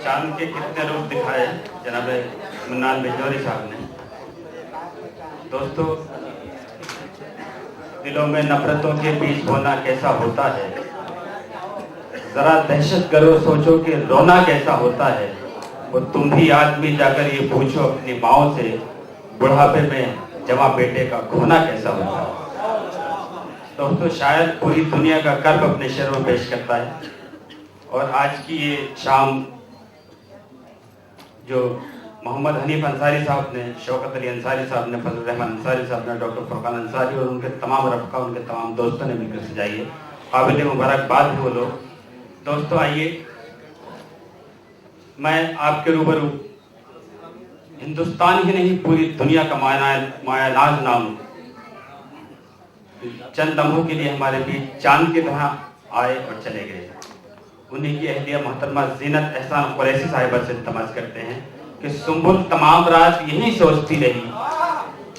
चांद के कितने रूप दिखाए जनाब मुन्नाल बिजनौरी साहब ने। दोस्तों, दिलों में नफरतों के बीच होना कैसा होता है, जरा दहशत करो सोचो कि रोना कैसा होता है। वो तुम भी आदमी जाकर ये पूछो अपनी माओ से, बुढ़ापे में जमा बेटे का खोना कैसा होता है। दोस्तों, शायद पूरी दुनिया का कर्ब अपने शेर में पेश करता है। और आज की ये शाम जो मोहम्मद हनीफ अंसारी साहब ने, शौकत अली अंसारी साहब ने, फजल रहमान अंसारी साहब ने, डॉक्टर फुरकान अंसारी और उनके तमाम रफ़का, उनके तमाम दोस्तों ने मिलकर सजाई है। काबिल मुबारकबाद है वो लोग। दोस्तों, आइए मैं आपके रूबरू हिंदुस्तान ही नहीं पूरी दुनिया का मायानाज नाम चंद लम्हों के लिए हमारे बीच चांद की तरह आए और चले गए। उन्हीं की अहलिया मोहतरमा ज़ीनत एहसान कुरैशी साहिबा से तमस करते हैं कि सुंबुल तमाम रात यही सोचती रही,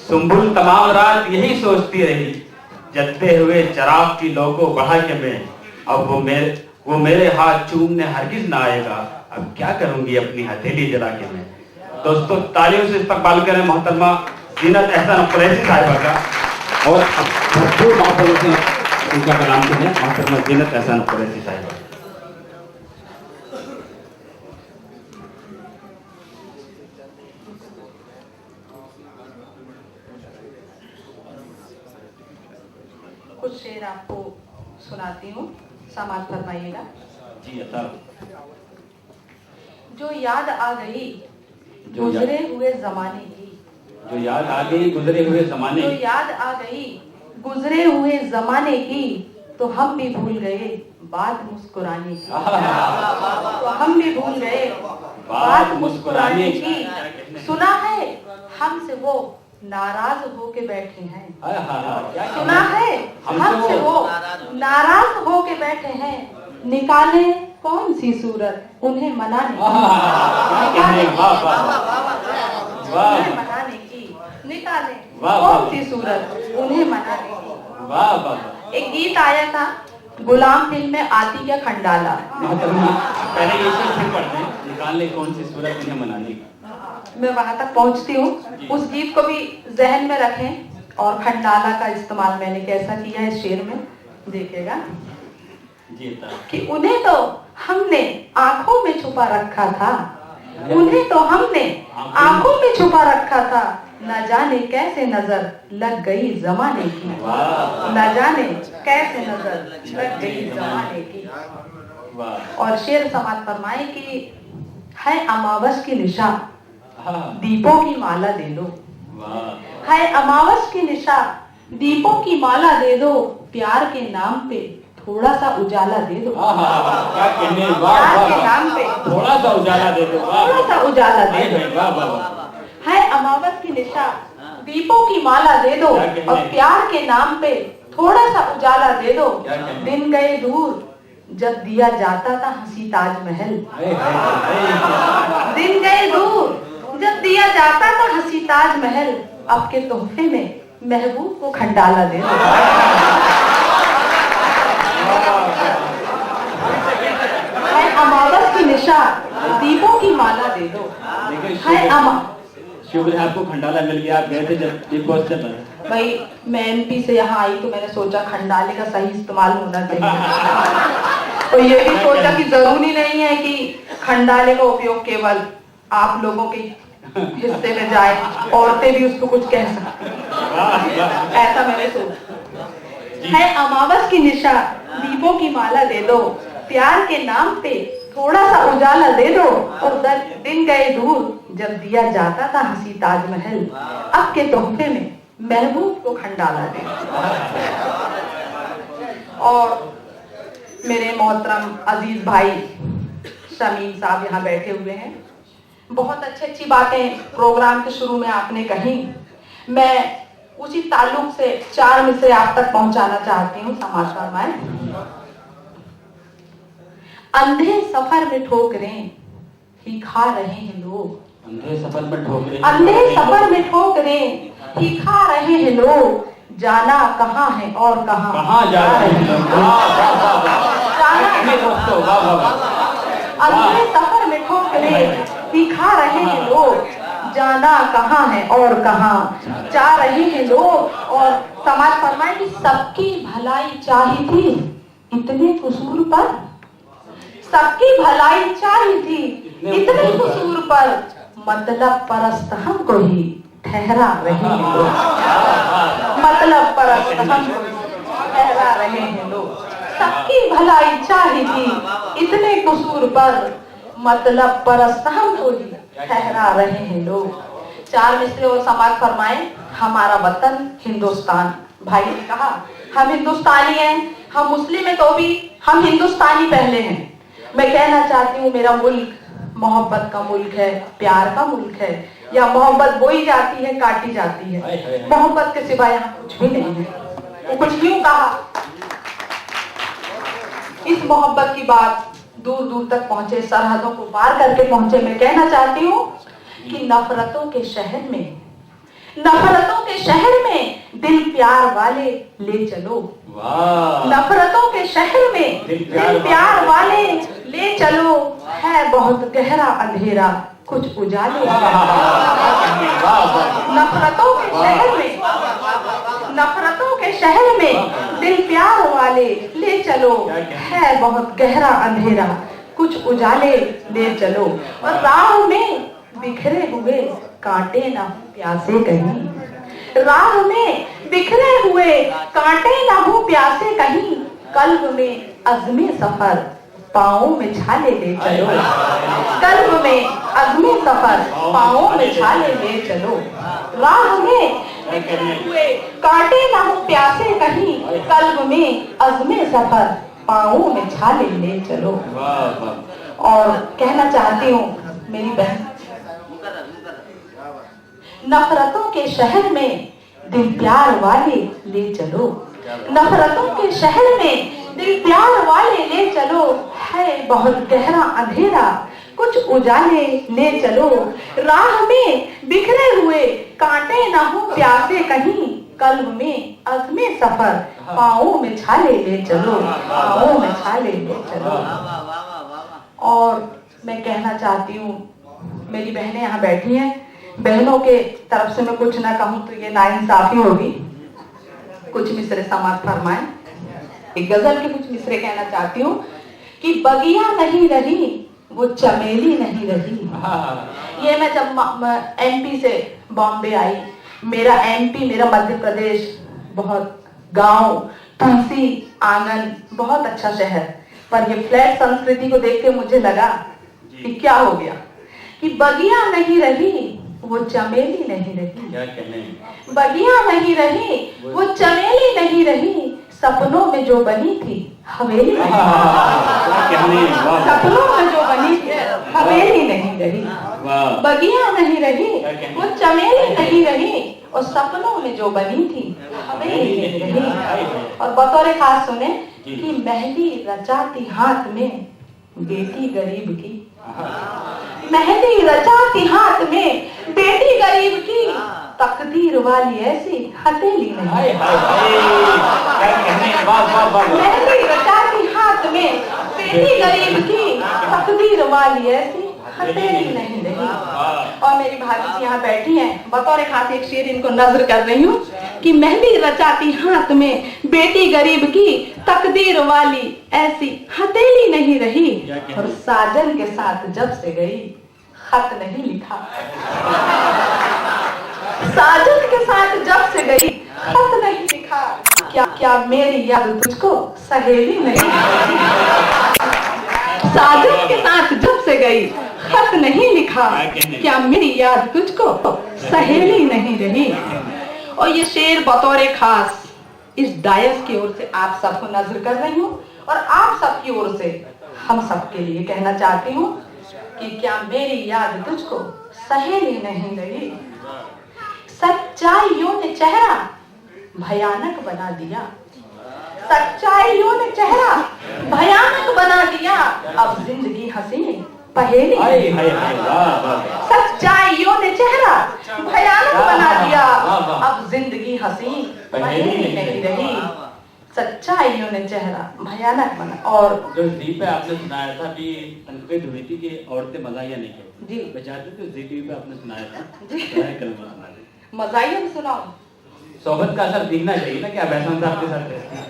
सुंबुल तमाम रात यही सोचती रही, जलते हुए चराग की लोगो बढ़ा के मैं, अब वो मेरे हाथ चूमने हरगिज ना आएगा, अब क्या करूंगी अपनी हथेली जला के मैं। दोस्तों, तालियों से इस्तकबाल करें मोहतरमा ज़ीनत एहसान कुरैशी साहिबा का। और भरपूर मोहब्बत से उनका कलाम सुने मोहतरमा ज़ीनत एहसान कुरैशी साहिबा। कुछ शेर आपको सुनाती हूँ, समाज फरमाइएगा। जी अता। जो याद आ गई गुजरे हुए जमाने की, जो याद आ गई गुजरे हुए जमाने, जो याद आ गई गुजरे हुए जमाने की, तो हम भी भूल गए बात मुस्कुराने की, तो हम भी भूल गए बात मुस्कुराने की। सुना है हमसे वो नाराज होके बैठे हैं, सुना है हमसे वो नाराज होके बैठे हैं, निकाले कौन सी सूरत उन्हें मनाने की, उन्हें मनाने की, निकाले कौन सी सूरत उन्हें मनाने की। एक गीत आया था गुलाम दिल में आती क्या खंडाला, पहले ये शेर पढ़ते हैं, निकाले कौन सी सूरत उन्हें मनाने की। मैं वहां तक पहुंचती हूँ, उस गीत को भी जहन में रखें और खंडाला का इस्तेमाल मैंने कैसा किया है शेर में, देखिएगा कि उन्हें तो हमने आंखों में छुपा रखा था, उन्हें तो हमने आंखों में छुपा रखा था, न जाने कैसे नजर लग गई जमाने की, न जाने कैसे नजर लग गई जमाने की। और शेर समाज फरमाए कि है अमावस की निशा दीपों की माला दे दो, है अमावस की निशा दीपों की माला दे दो, प्यार के नाम पे थोड़ा सा उजाला दे दो, प्यार के नाम पे थोड़ा सा उजाला दे दो, थोड़ा सा उजाला दे दो। है अमावस की निशा दीपों की माला दे दो, और प्यार के नाम पे थोड़ा सा उजाला दे दो। दिन गए दूर जब दिया जाता था हंसी ताजमहल, दिन गए दूर जब दिया जाता था हंसी ताजमहल, आपके तोहफे में महबूब को खंडाला दे दो। है अमावस की निशा दीपों की माला दे दो, है शुक्र है आपको खंडाला मिल गया, आप गए थे जब दीपों से भाई मैं एमपी से यहाँ आई तो मैंने सोचा खंडाले का सही इस्तेमाल होना चाहिए, और ये भी सोचा कि जरूरी नहीं है कि खंडाले का उपयोग केवल आप लोगों के हिस्से में जाए, औरतें भी उसको कुछ कह सकती, ऐसा मैंने सोचा। है अमावस की निशा दीपों की माला दे दो, प्यार के नाम पे थोड़ा सा उजाला दे दो, और दिन गए दूर जब दिया जाता था हंसी ताजमहल, अब के तोहफे में महबूब को खंडाला दे दो। और मेरे मोहतरम अजीज भाई शमीम साहब यहाँ बैठे हुए हैं, बहुत अच्छी बातें प्रोग्राम के शुरू में आपने कही, मैं उसी ताल्लुक से 4 मिसरे आप तक पहुंचाना चाहती हूँ। समाज फरमाए, अंधे सफर में ठोकरें ही खा रहे हैं लोग, अंधे सफर में ठोकरें, अंधे सफर में ठोकरें ही खा रहे हैं लोग, जाना कहाँ है और कहाँ जा रहे हैं लोग। अगले सफर में ठोकरें दिखा रहे हैं लोग, जाना कहाँ है और कहाँ जा रहे हैं लोग। और समाज फरमाए कि सबकी भलाई चाही थी इतने कसूर पर, सबकी भलाई चाही थी इतने कसूर पर, मतलब परस्त हमको ही ठहरा रहे हैं लोग, मतलब परस्त हमको ठहरा रहे हैं लोग। सबकी भलाई चाही थी इतने कसूर पर, मतलब परस्त हमको ही ठहरा रहे हैं लोग। चार मिसरे और समाज फरमाए हमारा वतन हिंदुस्तान। भाई ने कहा हम हिंदुस्तानी हैं, हम मुस्लिम हैं तो भी हम हिंदुस्तानी पहले हैं। मैं कहना चाहती हूँ मेरा मुल्क मोहब्बत का मुल्क है, प्यार का मुल्क है। या मोहब्बत बोई जाती है काटी जाती है, मोहब्बत के सिवाय यहाँ कुछ भी नहीं है। वो कुछ क्यों कहा, इस मोहब्बत की बात दूर दूर तक पहुंचे, सरहदों को पार करके पहुंचे। मैं कहना चाहती हूँ कि नफरतों के शहर में, नफरतों के शहर में दिल प्यार वाले ले चलो। नफरतों के शहर में दिल प्यार वाले ले चलो, है बहुत गहरा अंधेरा कुछ उजाले। नफरतों के शहर में, नफरतों के शहर में दिल प्यार वाले ले चलो, है बहुत गहरा अंधेरा कुछ उजाले ले चलो। और राह में बिखरे हुए कांटे ना हो प्यासे कहीं, राह में बिखरे हुए कांटे ना हो प्यासे कहीं, कल्ब में अज़्मे सफर पाँव में छाले ले चलो, कल्ब में अज़्मे सफर पाँव में छाले ले चलो। राह में बिखरे हुए कांटे ना हो प्यासे कहीं, कल्ब में अज़्मे सफर पाँव में छाले ले चलो। और कहना चाहती हूँ मेरी बहन, नफरतों के शहर में दिल प्यार वाले ले चलो, नफरतों के शहर में दिल प्यार वाले ले चलो, है बहुत गहरा अंधेरा कुछ उजाले ले चलो। राह में बिखरे हुए कांटे ना हो प्यासे कहीं, कल्ब में अज़्मे सफर पाँव में छाले ले चलो, पाँव में छाले ले चलो। और मैं कहना चाहती हूँ मेरी बहनें यहाँ बैठी हैं, बहनों के तरफ से मैं कुछ ना कहूँ तो ये नाइंसाफी होगी। कुछ मिसरे समाज फरमाए, एक गजल के कुछ मिसरे कहना चाहती हूँ कि बगिया नहीं रही वो चमेली नहीं रही। ये मैं जब एमपी से बॉम्बे आई, मेरा एमपी मेरा मध्य प्रदेश बहुत गांव तुलसी आंगन बहुत अच्छा शहर, पर ये फ्लैट संस्कृति को देख के मुझे लगा कि क्या हो गया कि बगिया नहीं रही वो चमेली नहीं रही, बगिया नहीं रही वो चमेली नहीं रही, सपनों में जो बनी थी हवेली नहीं, सपनों में जो बनी थी हवेली नहीं रही, बगिया नहीं रही वो चमेली नहीं रही, और सपनों में जो बनी थी हवेली नहीं रही। और बतौर खास सुने कि मेहंदी रचाती हाथ में बेटी गरीब की, मेहंदी रचाती हाथ में बेटी गरीब की, तकदीर वाली ऐसी हथेली नहीं। मेहंदी रचाती हाथ में बेटी गरीब की, तकदीर वाली ऐसी हथेली नहीं रही। और मेरी भाभी जी यहाँ बैठी हैं, बतौर खास एक शेर इनको नजर कर रही हूँ कि मेहंदी रचाती हाथ में बेटी गरीब की, तकदीर वाली ऐसी हथेली नहीं रही, और साजन के साथ जब से गई खत नहीं लिखा, साजन के साथ जब से गई खत नहीं लिखा, क्या क्या मेरी याद तुझको सहेली नहीं, साजन के साथ जब से गई खत नहीं लिखा, क्या मेरी याद तुझको सहेली नहीं रही। और ये शेर बतौर खास इस डायस की ओर से आप सबको नजर कर रही हूँ, और आप सबकी ओर से हम सबके लिए कहना चाहती हूँ कि क्या मेरी याद तुझको सहेली नहीं रही। सच्चाइयों ने चेहरा भयानक बना दिया, सच्चाइयों ने चेहरा भयानक बना दिया, अब जिंदगी हंसी पहेली, सच्चाइयों ने चेहरा भयानक बना दिया, अब जिंदगी हंसी पहेली नहीं रही। सच्चाइयों ने चेहरा भयानक बना। और जो जी पे आपने सुनाया था कि अंकित हुई थी कि औरतें मजाहिया नहीं करती जी, मैं चाहती हूँ जी टीवी पे आपने सुनाया था जी। कलमा सुना दें। मजाहिया में सुनाओ। सोबत का असर दिखना चाहिए ना कि आप ऐसा साहब के साथ रहते हैं।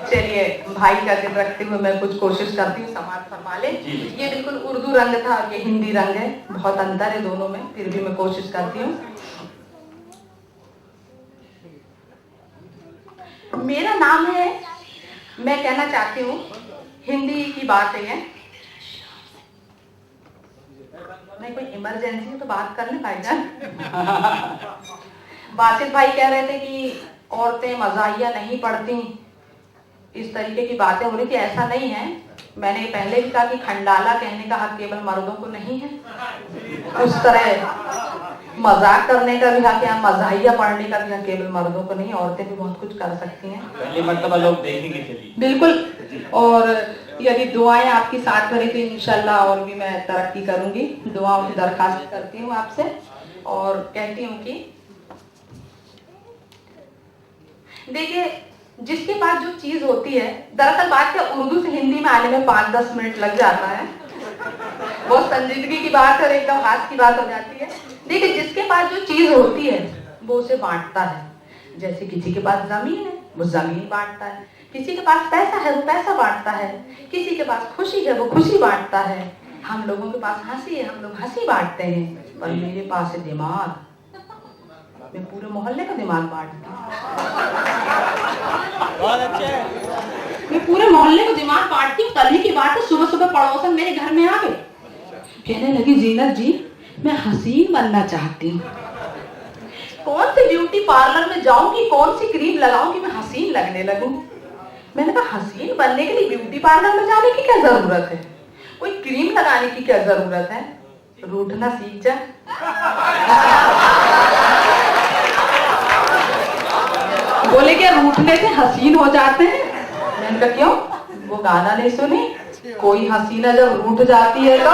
चलिए, भाई का जिक्र रखते हुए मैं कुछ कोशिश करती हूँ, समाज फरमा ले। ये बिल्कुल उर्दू रंग था, ये हिंदी रंग है, बहुत अंतर है दोनों में, फिर भी मैं कोशिश करती हूँ। मेरा नाम है, मैं कहना चाहती हूँ, हिंदी की बात है, नहीं कोई इमरजेंसी है तो बात कर ले भाईजान। बासित भाई कह रहे थे कि औरतें मजाहिया नहीं पढ़ती, इस तरीके की बातें हो रही थी। ऐसा नहीं है, मैंने पहले भी कहा कि खंडाला कहने का हक केवल मर्दों को नहीं है, उस तरह मजाक करने का भी हक या मजाहिया पढ़ने का भी हक केवल मर्दों को नहीं, औरतें भी बहुत कुछ कर सकती हैं। पहली मर्तबा लोग देखेंगे। चलिए बिल्कुल, और यदि दुआएं आपकी साथ भरी तो इंशाल्लाह और भी मैं तरक्की करूंगी। दुआओं की दरखास्त करती हूँ आपसे और कहती हूँ कि देखिए, जिसके पास जो चीज होती है, दरअसल बात क्या उर्दू से हिंदी में आने में 5-10 मिनट लग जाता है, बहुत संजीदगी की बात और एकदम हाथ की बात हो जाती है। देखिए, जिसके पास जो चीज होती है वो उसे बांटता है। जैसे किसी के पास जमीन है, वो जमीन बांटता है, किसी के पास पैसा है, वो पैसा बांटता है, किसी के पास खुशी है, वो खुशी बांटता है। हम लोगों के पास हंसी है, हम लोग हंसी बांटते हैं, पर मेरे पास है दिमाग, मैं पूरे मोहल्ले का दिमाग बांटती हूँ। मैं पूरे मोहल्ले को दिमाग बांटती हूँ। कल ही की बात है, सुबह सुबह पड़ोसन मेरे घर में आ गए, कहने लगी जीनत जी मैं हसीन बनना चाहती हूँ, कौन से ब्यूटी पार्लर में जाऊं कि कौन सी क्रीम लगाऊं कि मैं हसीन लगने लगूं। मैंने कहा हसीन बनने के लिए ब्यूटी पार्लर में जाने की क्या जरूरत है, कोई क्रीम लगाने की क्या जरूरत है, रूठना सीख जा। बोले क्या रूठने से हसीन हो जाते हैं। मैंने कहा क्यों, वो गाना नहीं सुनी, कोई हसीना जब रूठ जाती है तो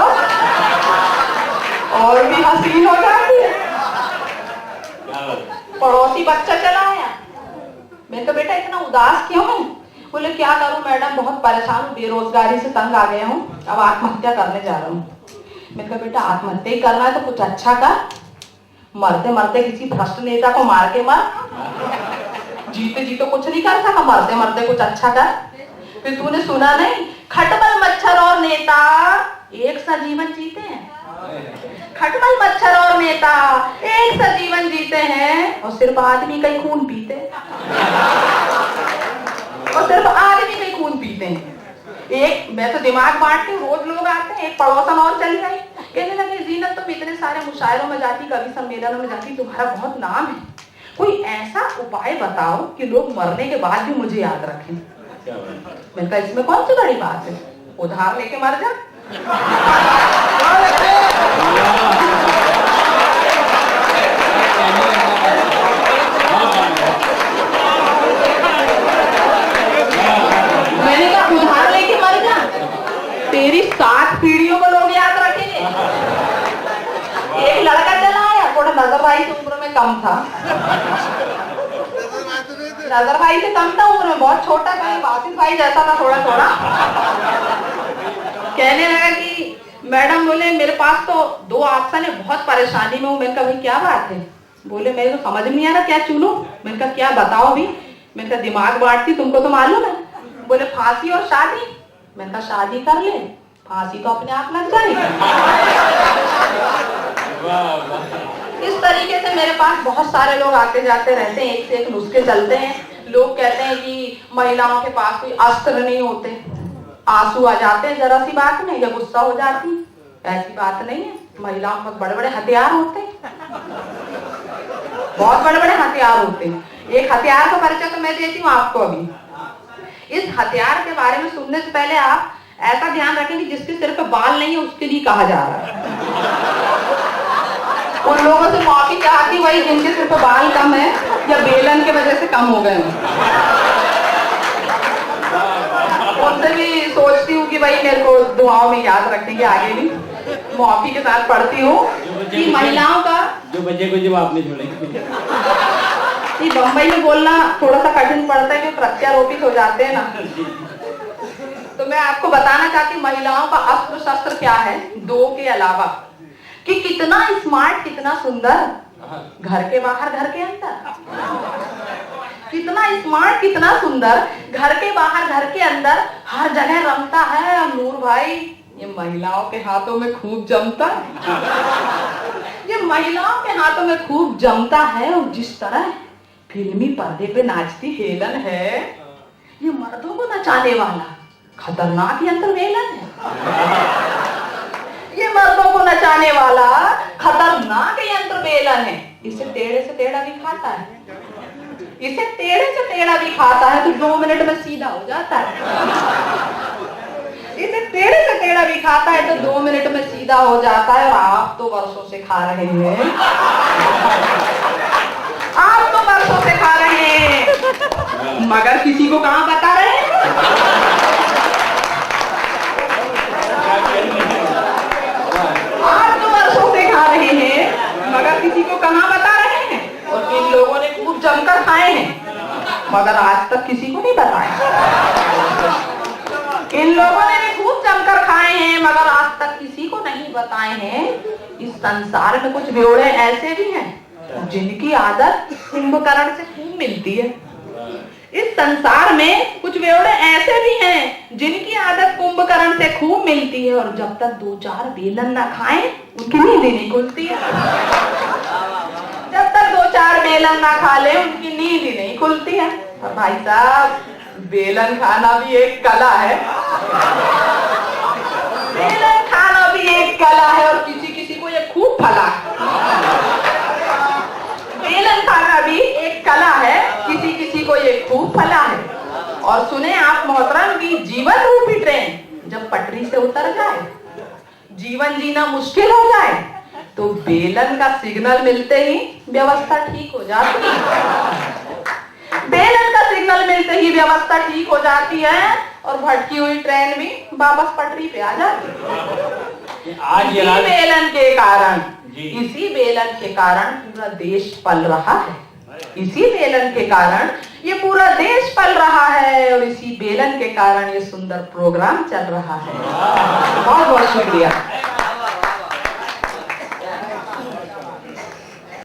और भी हसीन हो जाती है। पड़ोसी बच्चा चला आया, मैंने कहा बेटा इतना उदास क्यों है। बोले क्या करूं मैडम, बहुत परेशान हूँ, बेरोजगारी से तंग आ गया हूँ, अब आत्महत्या करने जा रहा हूँ। मैंने कहा बेटा आत्महत्या ही करना है तो कुछ अच्छा कर, मरते मरते किसी भ्रष्ट नेता को मार के मर, जीते जी तो कुछ नहीं कर सका, मरते मरते कुछ अच्छा कर। फिर तूने सुना नहीं, खटमल मच्छर और नेता एक सा जीवन जीते हैं, खटमल मच्छर और नेता एक सा जीवन जीते हैं और सिर्फ आदमी का ही खून पीते हैं, और सिर्फ आदमी का ही खून पीते हैं। एक मैं तो दिमाग बांटती हूँ, रोज लोग आते हैं, एक पड़ोसन और चली गई, कहने लगे जीनत तुम इतने सारे मुशायरों में जाती, कवि सम्मेलनों में जाती, तुम्हारा बहुत नाम है, कोई ऐसा उपाय बताओ कि लोग मरने के बाद भी मुझे याद रखें। मैंने कहा इसमें कौन सी बड़ी बात है, उधार लेके मर जा। मैंने कहा उधार लेके मर जा, तेरी 7 पीढ़ियों को लोग याद रखेंगे। एक लड़का चला आया, थोड़ा नजर भाई से उम्र में कम था, नजर भाई से कम था उम्र में, बहुत छोटा था, वासिफ भाई जैसा था थोड़ा थोड़ा। कहने लगा कि मैडम बोले मेरे पास तो 2 ऑप्शन है, बहुत परेशानी में हूँ। मैंने कहा भाई क्या बात है। बोले मेरे तो समझ नहीं आ रहा क्या चुनूं। मैंने कहा क्या बताओ भी। मैंने कहा दिमाग बांटती, तुमको तो मालूम है। बोले फांसी और शादी। मैंने कहा शादी कर ले, फांसी तो अपने आप लग जाएगी। इस तरीके से मेरे पास बहुत सारे लोग आते जाते रहते हैं, एक से एक नुस्खे चलते हैं। लोग कहते हैं कि महिलाओं के पास कोई अस्त्र नहीं होते, आंसू आ जाते हैं जरा सी बात में या गुस्सा हो जाती, ऐसी बात नहीं है। महिलाओं के पास बड़े बड़े हथियार होते हैं, बहुत बड़े बड़े हथियार होते हैं। एक हथियार का परिचय तो मैं देती हूँ आपको अभी। इस हथियार के बारे में सुनने से पहले आप ऐसा ध्यान रखें कि जिसके सिर पे बाल नहीं है उसके लिए कहा जा रहा है। उन लोगों से माफी चाहती वही जिनके सिर पे बाल कम है या बेलन की वजह से कम हो गए हैं। उनसे भी सोचती हूँ कि भाई मेरे को दुआओं में याद रखने की आगे भी माफी के साथ पढ़ती हूँ कि महिलाओं का जो बच्चे को जब आपने छोड़ेंगे ये बम्बई में बोलना थोड़ा सा कठिन पड़ता है क्योंकि प्रत्यारोपित हो जाते हैं ना। तो मैं आपको बताना चाहती हूँ महिलाओं का अस्त्र शस्त्र क्या है, दो के अलावा, कि कितना स्मार्ट, कितना सुंदर, घर के बाहर घर के अंदर, कितना स्मार्ट कितना सुंदर, घर के बाहर घर के अंदर, हर जगह रमता है। और नूर भाई ये महिलाओं के हाथों में खूब जमता है, ये महिलाओं के हाथों में खूब जमता है। और जिस तरह फिल्मी पर्दे पे नाचती हेलन है, ये मर्दों को नचाने वाला खतरनाक यंत्र वेलन है। ये मर्दों को नचाने वाला खतरनाक यंत्र बेलन है। इसे टेढ़े से टेढ़ा भी खाता है, इसे टेढ़े से टेढ़ा भी खाता है तो 2 मिनट में सीधा हो जाता है। इसे टेढ़े से टेढ़ा भी खाता है तो 2 मिनट में सीधा हो जाता है। और आप तो वर्षों से खा रहे हैं, आप तो वर्षों से खा रहे हैं, मगर किसी को कहाँ बता रहे हैं। आप तो वर्षों से खा रहे हैं मगर किसी को कहाँ बता रहे हैं। और इन लोगों ने खूब जमकर खाए हैं मगर आज तक किसी को नहीं बताया। इन लोगों ने भी खूब जमकर खाए हैं मगर आज तक किसी को नहीं बताए हैं। इस संसार में कुछ बेवड़े ऐसे भी हैं जिनकी आदत कुंभकर्ण से खूब मिलती है। इस संसार में कुछ बेवड़े ऐसे भी हैं जिनकी आदत कुंभकर्ण से खूब मिलती है। और जब तक 2-4 बेलन ना खाएं उनकी नींद नहीं खुलती है। जब तक 2-4 बेलन ना खा ले उनकी नींद ही नहीं खुलती है। और भाई साहब बेलन खाना भी एक कला है, बेलन खाना भी एक कला है। और किसी किसी को ये खूब फला है। बेलन खाना भी एक कला है, किसी किसी को ये खूब फला है। और सुने आप मोहतरम की जीवन रूपी ट्रेन जब पटरी से उतर जाए, जीवन जीना मुश्किल हो जाए, तो बेलन का सिग्नल मिलते ही व्यवस्था ठीक हो जाती है। बेलन का सिग्नल मिलते ही व्यवस्था ठीक हो जाती है और भटकी हुई ट्रेन भी वापस पटरी पे आ जाती है। आज इसी बेलन के कारण, इसी बेलन के कारण पूरा देश पल रहा है। इसी बेलन के कारण ये पूरा देश पल रहा है और इसी बेलन के कारण ये सुंदर प्रोग्राम चल रहा है। बहुत बहुत शुक्रिया।